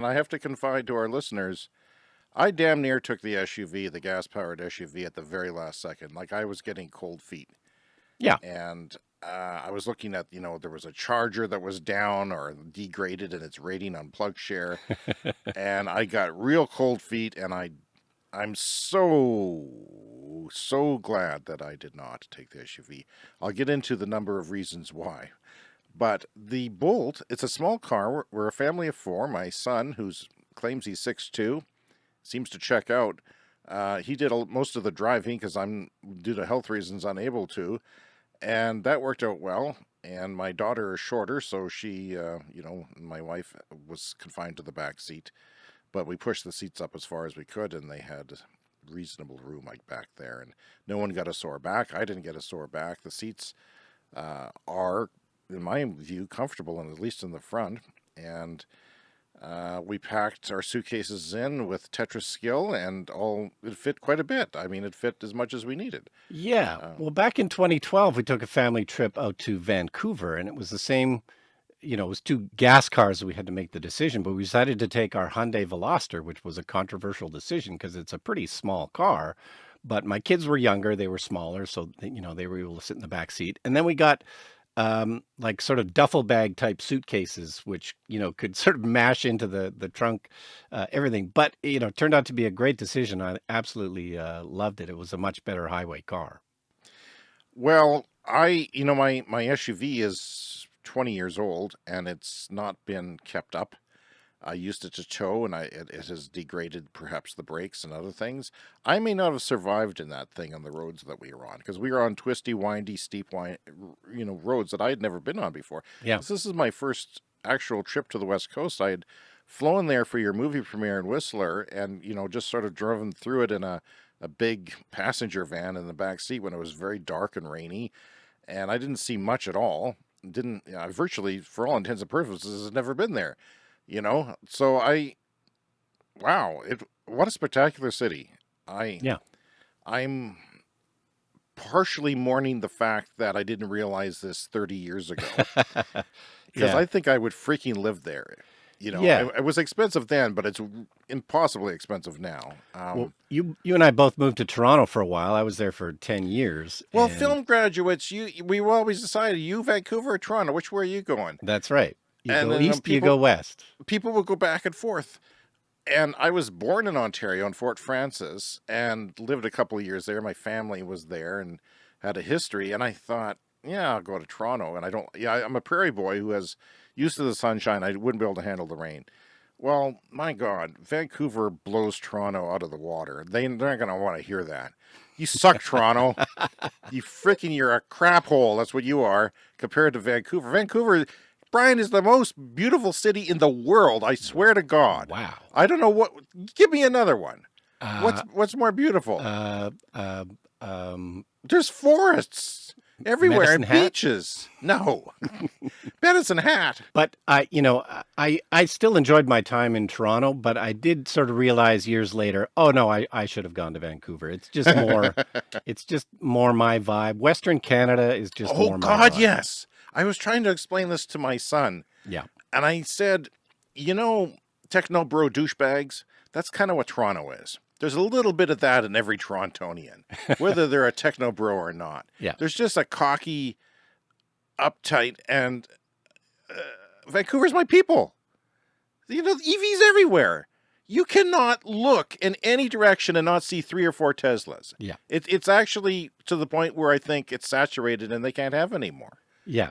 And I have to confide to our listeners, I damn near took the SUV, the gas-powered SUV, at the very last second. Like I was getting cold feet, Yeah. and I was looking at, there was a charger that was down or degraded in its rating on PlugShare, and I got real cold feet, and I'm so glad that I did not take the SUV. I'll get into the number of reasons why. But the Bolt, it's a small car. We're a family of four. My son, who claims he's 6'2", seems to check out. He did most of the driving because I'm, due to health reasons, unable to. And that worked out well. And my daughter is shorter, so she, my wife was confined to the back seat. But we pushed the seats up as far as we could, and they had reasonable room like back there. And no one got a sore back. I didn't get a sore back. The seats are, in my view, comfortable, and at least in the front. And we packed our suitcases in with Tetris skill, and it fit quite a bit. I mean, it fit as much as we needed. Yeah. Uh, Well, back in 2012, we took a family trip out to Vancouver, and it was the same. It was two gas cars. We had to make the decision, but we decided to take our Hyundai Veloster, which was a controversial decision because it's a pretty small car. But my kids were younger; they were smaller, so they were able to sit in the back seat. And then we got like sort of duffel bag type suitcases, which could sort of mash into the trunk, everything. But it turned out to be a great decision. I absolutely loved it. It was a much better highway car. well, my SUV is 20 years old, and it's not been kept up. I used it to tow, and it has degraded perhaps the brakes and other things. I may not have survived in that thing on the roads that we were on, because we were on twisty, windy, steep, roads that I had never been on before. Yeah. 'Cause this is my first actual trip to the West Coast. I had flown there for your movie premiere in Whistler, and just sort of driven through it in a big passenger van in the back seat when it was very dark and rainy, and I didn't see much at all. Didn't Virtually, for all intents and purposes, has never been there. So wow, what a spectacular city. I Yeah. I'm partially mourning the fact that I didn't realize this 30 years ago, because Yeah. I think I would freaking live there. Yeah. It was expensive then, but it's impossibly expensive now. Well, you and I both moved to Toronto for a while. I was there for 10 years, Well, and film graduates, we always decided, you Vancouver or Toronto, which way are you going? that's right. You And go then east, you go west. people would go back and forth. And I was born in Ontario in Fort Francis and lived a couple of years there. My family was there and had a history. And I thought, yeah, I'll go to Toronto. And I'm a prairie boy who has used to the sunshine. I wouldn't be able to handle the rain. Well, my God, Vancouver blows Toronto out of the water. They're not going to want to hear that. You suck, Toronto. You're a crap hole. That's what you are compared to Vancouver. Vancouver, Brian, is the most beautiful city in the world. I swear to God. Wow. I don't know what. Give me another one. Uh, What's more beautiful? uh, uh, um, There's forests everywhere Medicine and Hat. beaches. No, Medicine Hat. But I still enjoyed my time in Toronto, but I did sort of realize years later, oh no, I should have gone to Vancouver. It's just more my vibe. Western Canada is just Oh more my God, vibe. yes. I was trying to explain this to my son, Yeah. and I said, techno bro douchebags. That's kind of what Toronto is. There's a little bit of that in every Torontonian, whether they're a techno bro or not. Yeah. There's just a cocky, uptight, and Vancouver's my people. EVs everywhere. You cannot look in any direction and not see 3 or 4 Teslas. Yeah. It's actually to the point where I think it's saturated and they can't have any more. Yeah.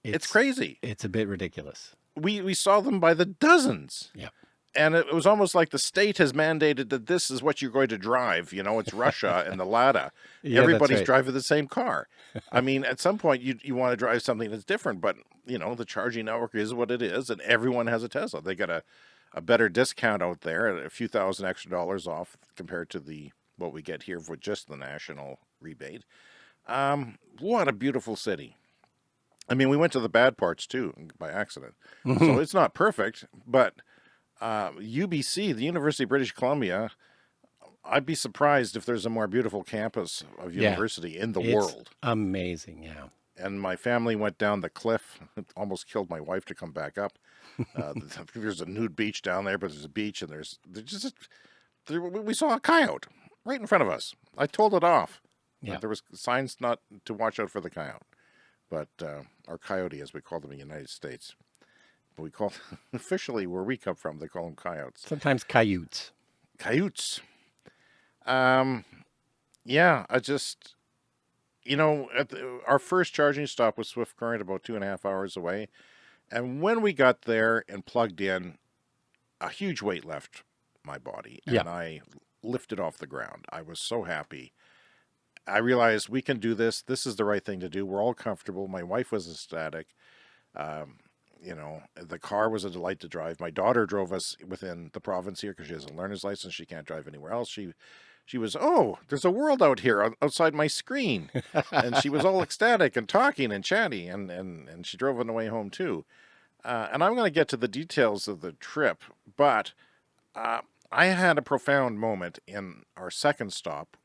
It's crazy. It's a bit ridiculous. We saw them by the dozens. Yeah. And it was almost like the state has mandated that this is what you're going to drive. It's Russia and the Lada. Yeah, that's Everybody's right. driving the same car. I mean, at some point you want to drive something that's different, but the charging network is what it is, and everyone has a Tesla. They got a better discount out there, a few thousand extra dollars off compared to what we get here for just the national rebate. What a beautiful city. I mean, we went to the bad parts too by accident. So it's not perfect, but UBC, the University of British Columbia, I'd be surprised if there's a more beautiful campus of Yeah. university in the It's world. amazing. Yeah. and my family went down the cliff. It almost killed my wife to come back up. There's a nude beach down there, but there's a beach, and we saw a coyote right in front of us. I told it off. Yeah. There was signs not to watch out for the coyote, but or coyote, as we call them in the United States. But we call officially where we come from, they call them coyotes. Sometimes coyotes. Coyotes. Yeah, I just, our first charging stop was Swift Current, about 2.5 hours away. And when we got there and plugged in, a huge weight left my body, Yeah. and I lifted off the ground. I was so happy. I realized we can do this. This is the right thing to do. We're all comfortable. My wife was ecstatic. The car was a delight to drive. My daughter drove us within the province here because she has a learner's license. She can't drive anywhere else. She was, oh, there's a world out here outside my screen. And she was all ecstatic and talking and chatty, and she drove on the way home too. And I'm going to get to the details of the trip, but I had a profound moment in our second stop,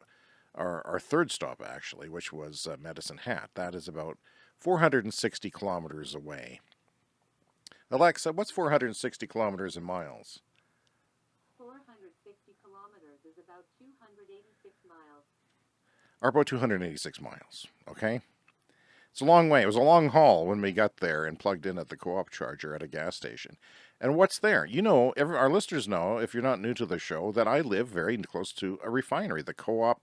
our third stop actually, which was Medicine Hat. That is about 460 kilometers away. Alexa, what's 460 kilometers in miles? 460 kilometers is about 286 miles. Or about 286 miles, okay? It's a long way. It was a long haul when we got there and plugged in at the co-op charger at a gas station. And what's there? Our listeners know, if you're not new to the show, that I live very close to a refinery, the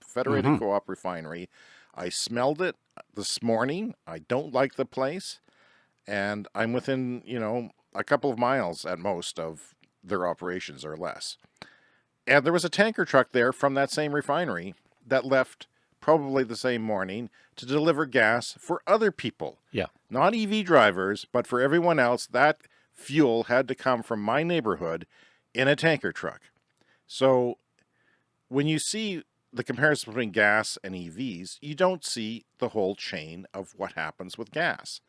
Federated Co-op Refinery. I smelled it this morning. I don't like the place. And I'm within, a couple of miles at most of their operations or less. And there was a tanker truck there from that same refinery that left probably the same morning to deliver gas for other people. Yeah. Not EV drivers, but for everyone else. That fuel had to come from my neighborhood in a tanker truck. So when you see the comparison between gas and EVs, you don't see the whole chain of what happens with gas.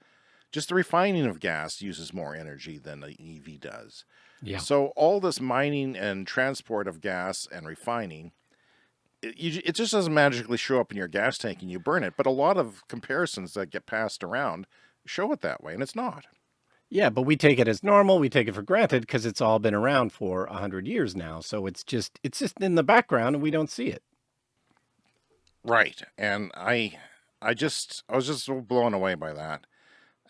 Just the refining of gas uses more energy than an EV does. Yeah. So all this mining and transport of gas and refining, it just doesn't magically show up in your gas tank and you burn it. But a lot of comparisons that get passed around show it that way, and it's not. Yeah, but we take it as normal. We take it for granted because it's all been around for 100 years now. So it's just in the background and we don't see it. Right. And I was just so blown away by that.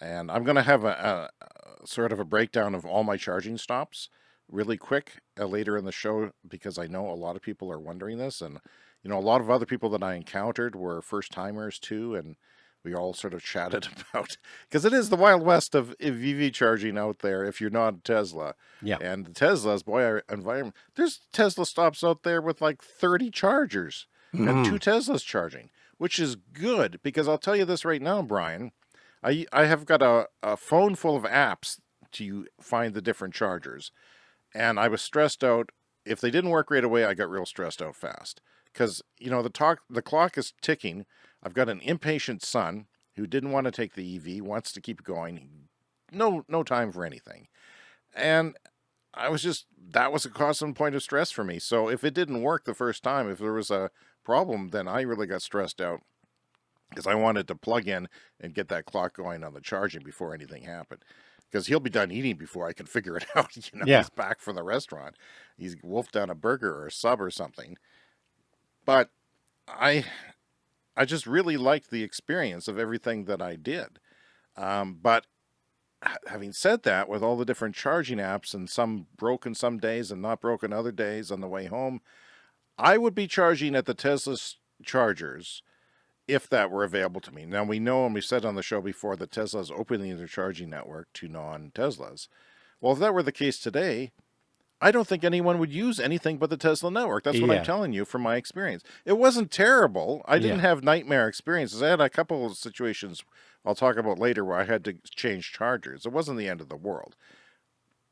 And I'm going to have a sort of a breakdown of all my charging stops really quick later in the show, because I know a lot of people are wondering this. And, a lot of other people that I encountered were first timers too. And we all sort of chatted about, because it is the Wild West of EV charging out there if you're not Tesla. Yeah. And the Teslas, boy, our environment, there's Tesla stops out there with like 30 chargers and 2 Teslas charging, which is good, because I'll tell you this right now, Brian. I have got a phone full of apps to find the different chargers. And I was stressed out. If they didn't work right away, I got real stressed out fast. Because, the clock is ticking. I've got an impatient son who didn't want to take the EV, wants to keep going. No time for anything. And that was a constant point of stress for me. So if it didn't work the first time, if there was a problem, then I really got stressed out, because I wanted to plug in and get that clock going on the charging before anything happened. Because he'll be done eating before I can figure it out. Yeah. He's back from the restaurant. He's wolfed down a burger or a sub or something. But I just really liked the experience of everything that I did. But having said that, with all the different charging apps, and some broken some days and not broken other days on the way home, I would be charging at the Tesla chargers if that were available to me. Now, we know, and we said on the show before, that Tesla is opening their charging network to non-Teslas. Well, if that were the case today, I don't think anyone would use anything but the Tesla network. That's what Yeah. I'm telling you from my experience. It wasn't terrible. I didn't have nightmare experiences. I had a couple of situations I'll talk about later where I had to change chargers. It wasn't the end of the world.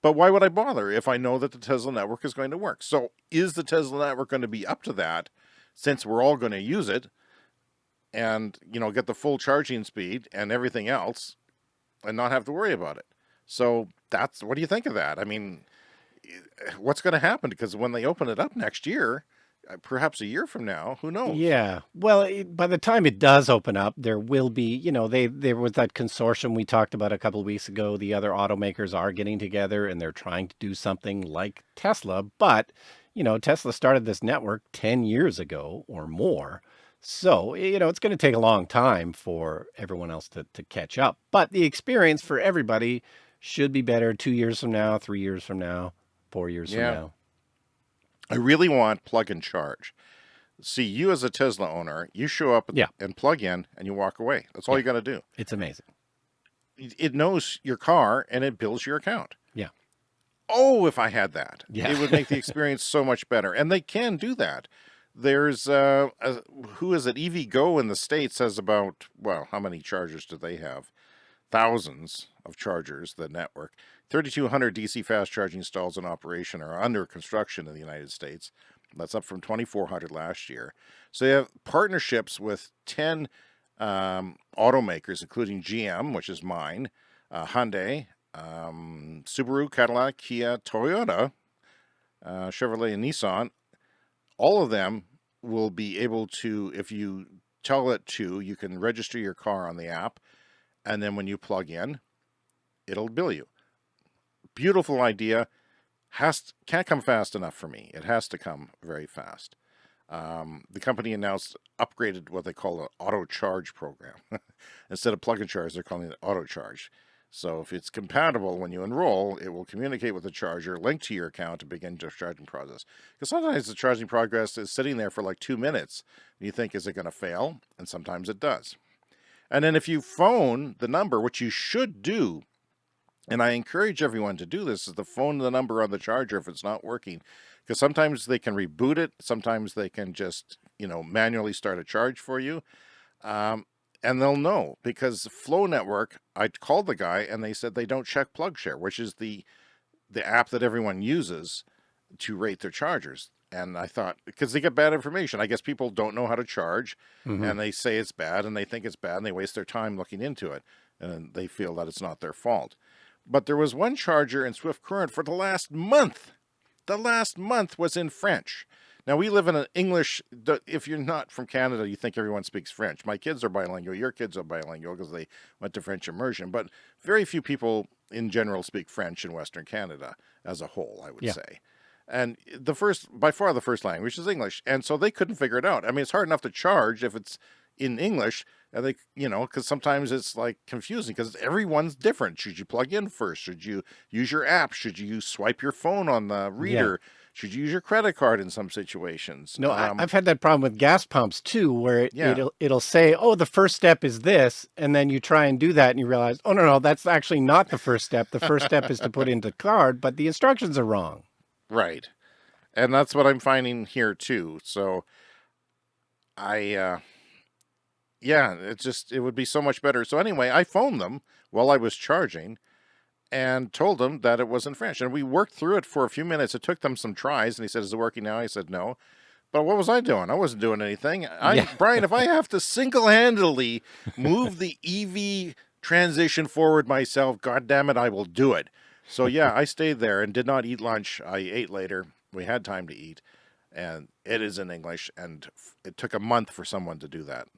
But why would I bother if I know that the Tesla network is going to work? So is the Tesla network going to be up to that, since we're all going to use it and, get the full charging speed and everything else and not have to worry about it? So what do you think of that? I mean, what's going to happen? Because when they open it up next year, perhaps a year from now. Who knows? Yeah. Well, by the time it does open up, there will be, there was that consortium we talked about a couple of weeks ago. The other automakers are getting together and they're trying to do something like Tesla. But, Tesla started this network 10 years ago or more. So, it's going to take a long time for everyone else to catch up. But the experience for everybody should be better 2 years from now, 3 years from now, 4 years from Yeah. now. I really want plug and charge. See, you as a Tesla owner, you show up Yeah. and plug in and you walk away. That's all Yeah. you got to do. It's amazing. It knows your car and it bills your account. Yeah. Oh, if I had that, Yeah. it would make the experience so much better. And they can do that. There's, who is it? EVgo in the States has about, well, how many chargers do they have? Thousands of chargers, the network. 3,200 DC fast charging stalls in operation or under construction in the United States. That's up from 2,400 last year. So they have partnerships with 10 automakers, including GM, which is mine, Hyundai, Subaru, Cadillac, Kia, Toyota, Chevrolet, and Nissan. All of them will be able to, if you tell it to, you can register your car on the app, and then when you plug in, it'll bill you. Beautiful idea. Can't come fast enough for me. It has to come very fast. The company announced upgraded what they call an auto charge program. Instead of plug and charge, they're calling it auto charge. So if it's compatible when you enroll, it will communicate with the charger, link to your account to begin the charging process. Because sometimes the charging progress is sitting there for like 2 minutes. And you think, is it going to fail? And sometimes it does. And then if you phone the number, which you should do, and I encourage everyone to do this, is to phone the number on the charger if it's not working. Because sometimes they can reboot it. Sometimes they can just, manually start a charge for you. And they'll know, because Flow Network, I called the guy and they said they don't check PlugShare, which is the app that everyone uses to rate their chargers. And I thought, because they get bad information. I guess people don't know how to charge, and they say it's bad, and they think it's bad, and they waste their time looking into it, and they feel that it's not their fault. But there was one charger in Swift Current for the last month. The last month was in French. Now, we live in an English, if you're not from Canada, you think everyone speaks French. My kids are bilingual. Your kids are bilingual because they went to French immersion. But very few people in general speak French in Western Canada as a whole, I would say. And by far the first language is English. And so they couldn't figure it out. I mean, it's hard enough to charge if it's in English, and they, because sometimes it's like confusing because everyone's different. Should you plug in first? Should you use your app? Should you swipe your phone on the reader? Yeah. Should you use your credit card in some situations? No, I've had that problem with gas pumps too, where it'll say, "Oh, the first step is this," and then you try and do that, and you realize, "Oh no, that's actually not the first step. The first step is to put in the card, but the instructions are wrong." Right, and that's what I'm finding here too. So, it would be so much better. So anyway, I phoned them while I was charging and told them that it was in French. And we worked through it for a few minutes. It took them some tries, and he said, "Is it working now?" I said, "No." But what was I doing? I wasn't doing anything. Brian, if I have to single-handedly move the EV transition forward myself, God damn it, I will do it. So yeah, I stayed there and did not eat lunch. I ate later. We had time to eat, and it is in English, and it took a month for someone to do that.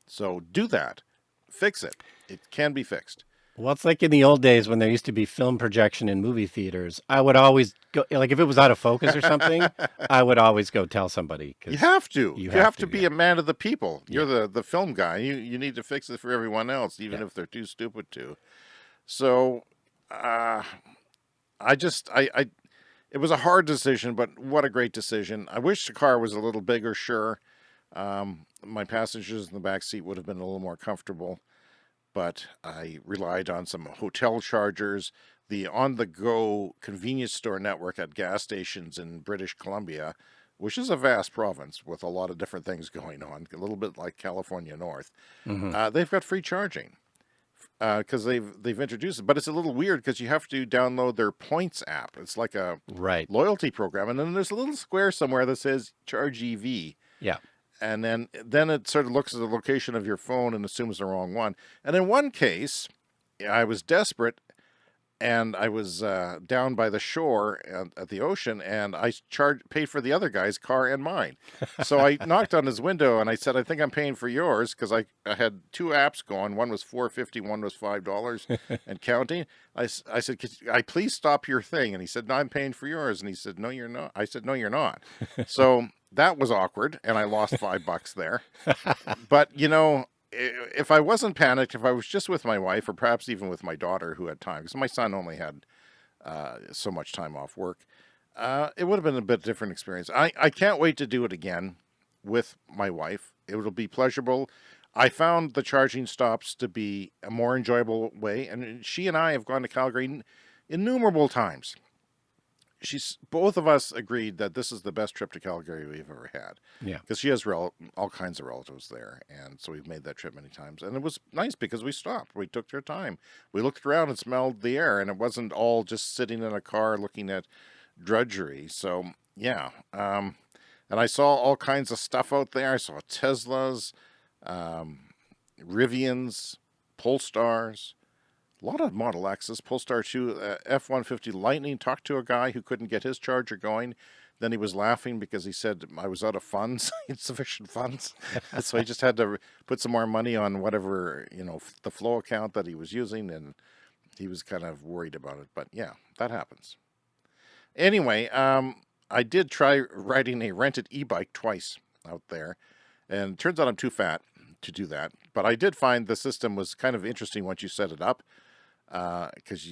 So do that. Fix it. It can be fixed. Well, it's like in the old days when there used to be film projection in movie theaters. I would always go, like if it was out of focus or something, I would always go tell somebody. 'Cause you have to. You have to be yeah. a man of the people. You're the film guy. You need to fix it for everyone else, even if they're too stupid to. So, it was a hard decision, but what a great decision. I wish the car was a little bigger, sure. My passengers in the back seat would have been a little more comfortable, but I relied on some hotel chargers, the on-the-go convenience store network at gas stations in British Columbia, which is a vast province with a lot of different things going on, a little bit like California North. They've got free charging because they've introduced it, but it's a little weird because you have to download their points app. It's like a loyalty program, and then there's a little square somewhere that says Charge EV. Yeah. And then it sort of looks at the location of your phone and assumes the wrong one. And in one case, I was desperate, and I was down by the shore at the ocean, and I paid for the other guy's car and mine. So I knocked on his window and I said, "I think I'm paying for yours," because I had two apps going. One was $4.50, one was $5 and counting. I said, "Could I please stop your thing?" And he said, "No, I'm paying for yours." And he said, "No, you're not." I said, "No, you're not." So that was awkward, and I lost $5 there. But if I wasn't panicked, if I was just with my wife, or perhaps even with my daughter who had time, because my son only had so much time off work, it would have been a bit different experience. I can't wait to do it again with my wife. It will be pleasurable. I found the charging stops to be a more enjoyable way, and she and I have gone to Calgary innumerable times. Both of us agreed that this is the best trip to Calgary we've ever had, Yeah. because she has all kinds of relatives there, and so we've made that trip many times. And it was nice because we stopped, we took our time, we looked around and smelled the air, and it wasn't all just sitting in a car looking at drudgery. So yeah, and I saw all kinds of stuff out there. I saw Teslas, um, Rivians, Polestars, a lot of Model X's, Polestar 2, F-150 Lightning. Talked to a guy who couldn't get his charger going. Then he was laughing because he said I was out of funds, insufficient funds. So he just had to put some more money on whatever, the flow account that he was using, and he was kind of worried about it. But yeah, that happens. Anyway, I did try riding a rented e-bike twice out there, and it turns out I'm too fat to do that. But I did find the system was kind of interesting once you set it up, because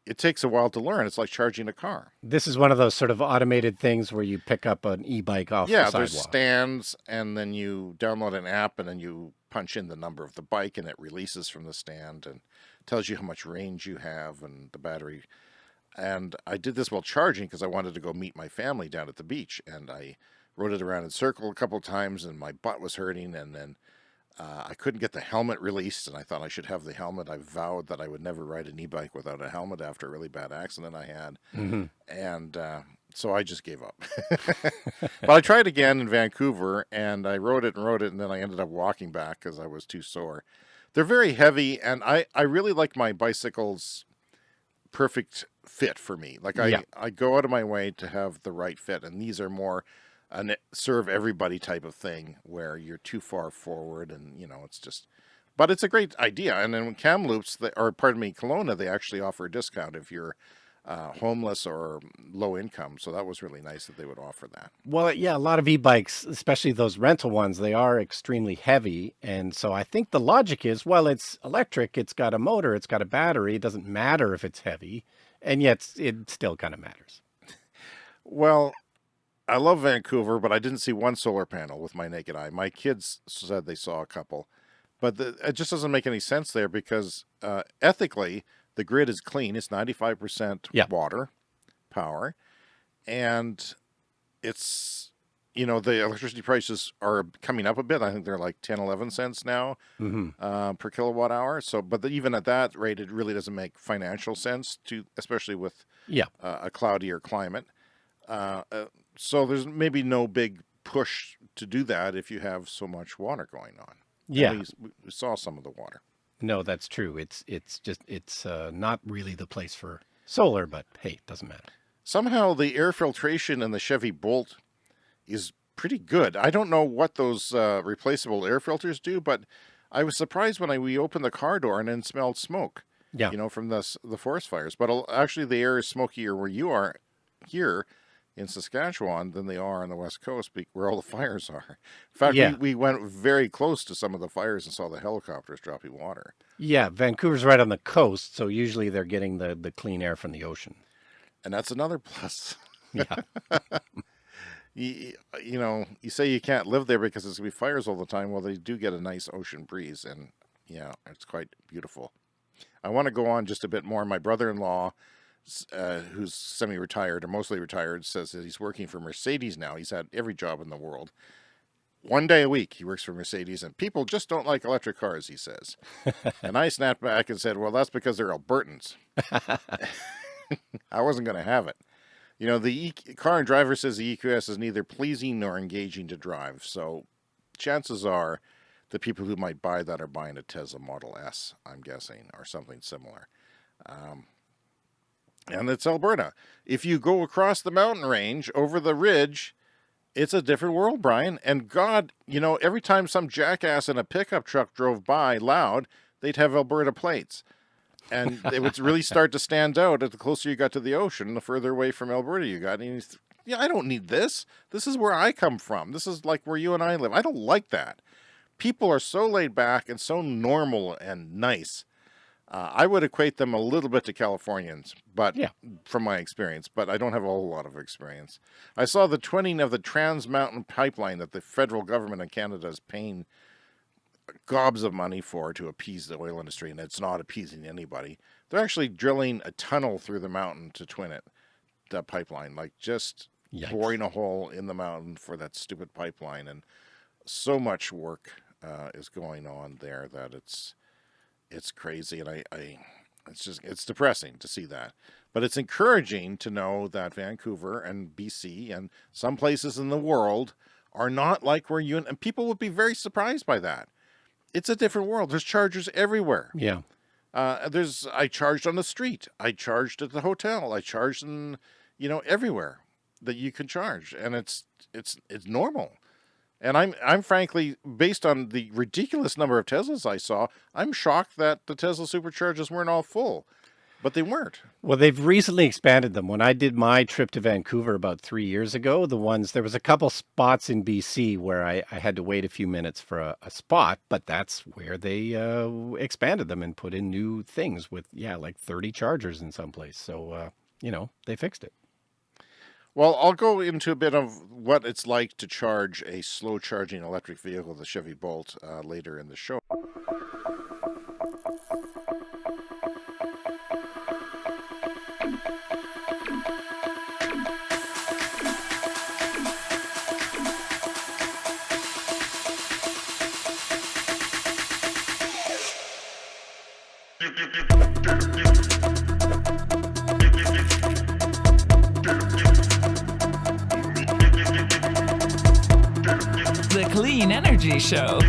it takes a while to learn. It's like charging a car. This is one of those sort of automated things where you pick up an e-bike off the Yeah, there's sidewalk. stands, and then you download an app, and then you punch in the number of the bike, and it releases from the stand and tells you how much range you have and the battery. And I did this while charging because I wanted to go meet my family down at the beach, and I rode it around in circle a couple of times, and my butt was hurting, and then I couldn't get the helmet released, and I thought I should have the helmet. I vowed that I would never ride an e-bike without a helmet after a really bad accident I had. Hmm. And so I just gave up. But I tried again in Vancouver, and I rode it, and then I ended up walking back because I was too sore. They're very heavy, and I really like my bicycles perfect fit for me. Like Yeah. I go out of my way to have the right fit, and these are more a serve everybody type of thing where you're too far forward, and it's just. But it's a great idea, and then Kamloops, or pardon me, Kelowna, they actually offer a discount if you're homeless or low income. So that was really nice that they would offer that. Well, yeah, a lot of e-bikes, especially those rental ones, they are extremely heavy. And so I think the logic is, well, it's electric, it's got a motor, it's got a battery. It doesn't matter if it's heavy. And yet it still kind of matters. Well, I love Vancouver, but I didn't see one solar panel with my naked eye. My kids said they saw a couple, but it just doesn't make any sense there because ethically, the grid is clean. It's 95% Yeah. water power, and it's the electricity prices are coming up a bit. I think they're like 10, 11 cents now Hmm. per kilowatt hour. So, but even at that rate, it really doesn't make financial sense especially with Yeah. a cloudier climate. So there's maybe no big push to do that if you have so much water going on. And Yeah. we saw some of the water. No, that's true. It's not really the place for solar, but hey, it doesn't matter. Somehow the air filtration in the Chevy Bolt is pretty good. I don't know what those replaceable air filters do, but I was surprised when we opened the car door and then smelled smoke, Yeah. from the forest fires. But actually the air is smokier where you are here in Saskatchewan than they are on the West Coast where all the fires are. In fact, Yeah. we went very close to some of the fires and saw the helicopters dropping water. Yeah. Vancouver's right on the coast, so usually they're getting the clean air from the ocean. And that's another plus. Yeah. You say you can't live there because there's going to be fires all the time. Well, they do get a nice ocean breeze, and yeah, it's quite beautiful. I want to go on just a bit more. My brother-in-law, who's semi-retired or mostly retired, says that he's working for Mercedes now. He's had every job in the world. One day a week he works for Mercedes, and people just don't like electric cars, he says. And I snapped back and said, well, that's because they're Albertans. I wasn't going to have it. The car and driver says the EQS is neither pleasing nor engaging to drive. So chances are the people who might buy that are buying a Tesla Model S, I'm guessing, or something similar. and it's Alberta. If you go across the mountain range over the ridge, it's a different world, Brian. And God, every time some jackass in a pickup truck drove by loud, they'd have Alberta plates. And it would really start to stand out as the closer you got to the ocean, the further away from Alberta you got. And I don't need this. This is where I come from. This is like where you and I live. I don't like that. People are so laid back and so normal and nice. I would equate them a little bit to Californians, but Yeah. from my experience, but I don't have a whole lot of experience. I saw the twinning of the Trans Mountain Pipeline that the federal government in Canada is paying gobs of money for to appease the oil industry, and it's not appeasing anybody. They're actually drilling a tunnel through the mountain to twin it, that pipeline, like just Yikes. boring a hole in the mountain for that stupid pipeline. And so much work is going on there that it's crazy, and it's depressing to see that. But it's encouraging to know that Vancouver and BC and some places in the world are not like where and people would be very surprised by that. It's a different world. There's chargers everywhere. Yeah. I charged on the street. I charged at the hotel. I charged in, everywhere that you can charge, and it's normal. And I'm frankly, based on the ridiculous number of Teslas I saw, I'm shocked that the Tesla superchargers weren't all full, but they weren't. Well, they've recently expanded them. When I did my trip to Vancouver about 3 years ago, there was a couple spots in BC where I had to wait a few minutes for a spot, but that's where they expanded them and put in new things with, like 30 chargers in some place. So, they fixed it. Well, I'll go into a bit of what it's like to charge a slow-charging electric vehicle, the Chevy Bolt, later in the show. The Clean Energy Show.